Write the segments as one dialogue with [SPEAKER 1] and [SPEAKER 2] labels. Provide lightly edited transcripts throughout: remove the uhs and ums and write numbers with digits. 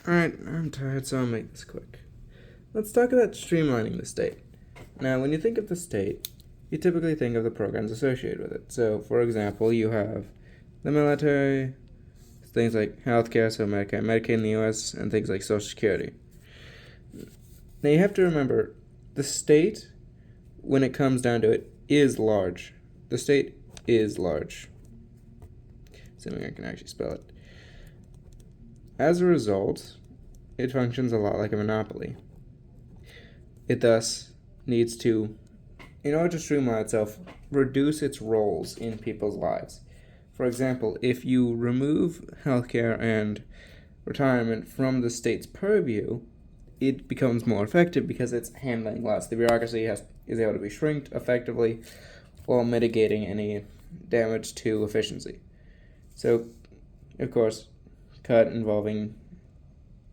[SPEAKER 1] Alright, I'm tired, so I'll make this quick. Let's talk about streamlining the state. Now, when you think of the state, you typically think of the programs associated with it. So, for example, you have the military, things like healthcare, so Medicaid in the US, and things like Social Security. Now, you have to remember, the state, when it comes down to it, is large. The state is large. Assuming I can actually spell it. As a result, it functions a lot like a monopoly. It thus needs to, in order to streamline itself, reduce its roles in people's lives. For example, if you remove healthcare and retirement from the state's purview, it becomes more effective because it's handling less. The bureaucracy is able to be shrinked effectively while mitigating any damage to efficiency. So, of course, cut involving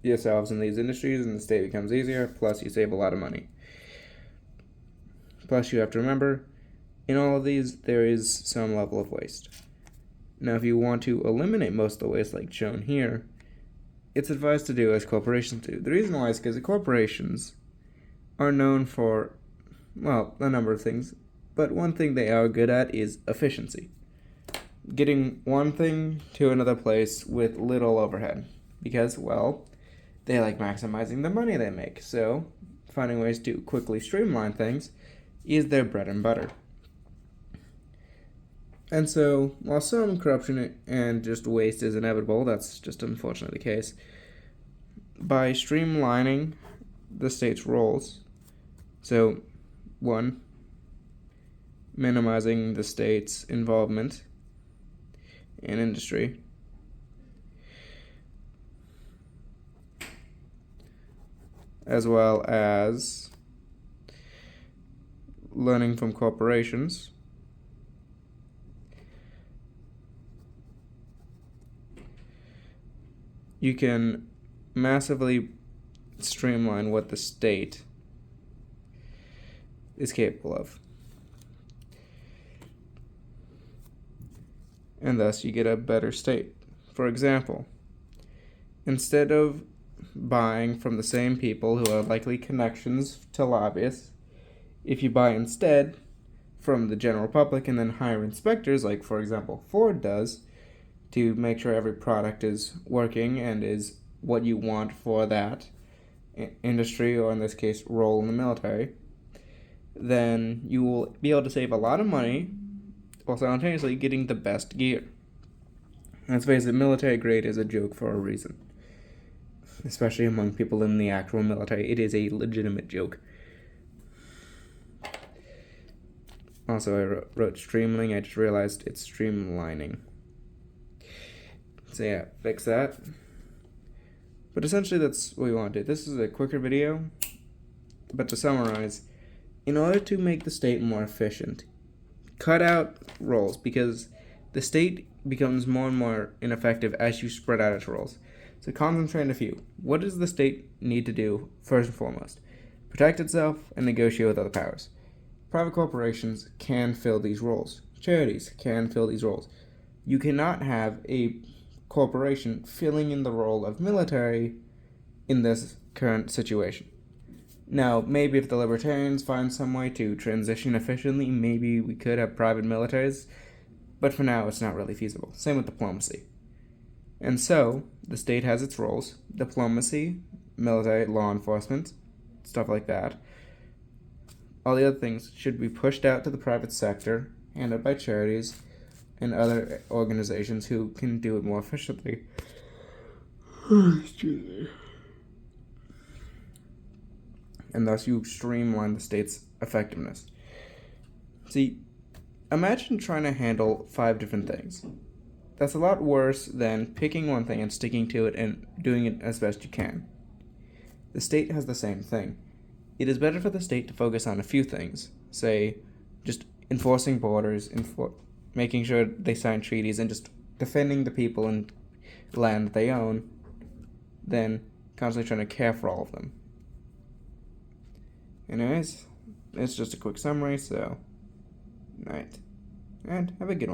[SPEAKER 1] yourselves in these industries and the state becomes easier, plus you save a lot of money. Plus you have to remember, in all of these, there is some level of waste. Now, if you want to eliminate most of the waste like shown here, it's advised to do as corporations do. The reason why is because the corporations are known for, well, a number of things, but one thing they are good at is efficiency. Getting one thing to another place with little overhead. Because, well, they like maximizing the money they make. So, finding ways to quickly streamline things is their bread and butter. And so, while some corruption and just waste is inevitable, that's just unfortunately the case, by streamlining the state's roles, so, 1, minimizing the state's involvement in industry, as well as learning from corporations, you can massively streamline what the state is capable of. And thus you get a better state. For example, instead of buying from the same people who have likely connections to lobbyists, if you buy instead from the general public and then hire inspectors, like for example Ford does, to make sure every product is working and is what you want for that industry, or in this case role in the military, then you will be able to save a lot of money while simultaneously getting the best gear. Let's face it, military grade is a joke for a reason. Especially among people in the actual military, it is a legitimate joke. Also, I wrote streamlining, I just realized it's streamlining. So yeah, fix that. But essentially that's what we want to do. This is a quicker video, but to summarize, in order to make the state more efficient, cut out roles, because the state becomes more and more ineffective as you spread out its roles. So concentrate on a few. What does the state need to do first and foremost? Protect itself and negotiate with other powers. Private corporations can fill these roles. Charities can fill these roles. You cannot have a corporation filling in the role of military in this current situation. Now, maybe if the libertarians find some way to transition efficiently, maybe we could have private militaries, but for now it's not really feasible. Same with diplomacy. And so, the state has its roles: diplomacy, military, law enforcement, stuff like that. All the other things should be pushed out to the private sector, handled by charities and other organizations who can do it more efficiently. And thus you streamline the state's effectiveness. See, imagine trying to handle 5 different things. That's a lot worse than picking one thing and sticking to it and doing it as best you can. The state has the same thing. It is better for the state to focus on a few things, say, just enforcing borders, making sure they sign treaties, and just defending the people and land that they own, than constantly trying to care for all of them. Anyways, it's just a quick summary, so night, and have a good one.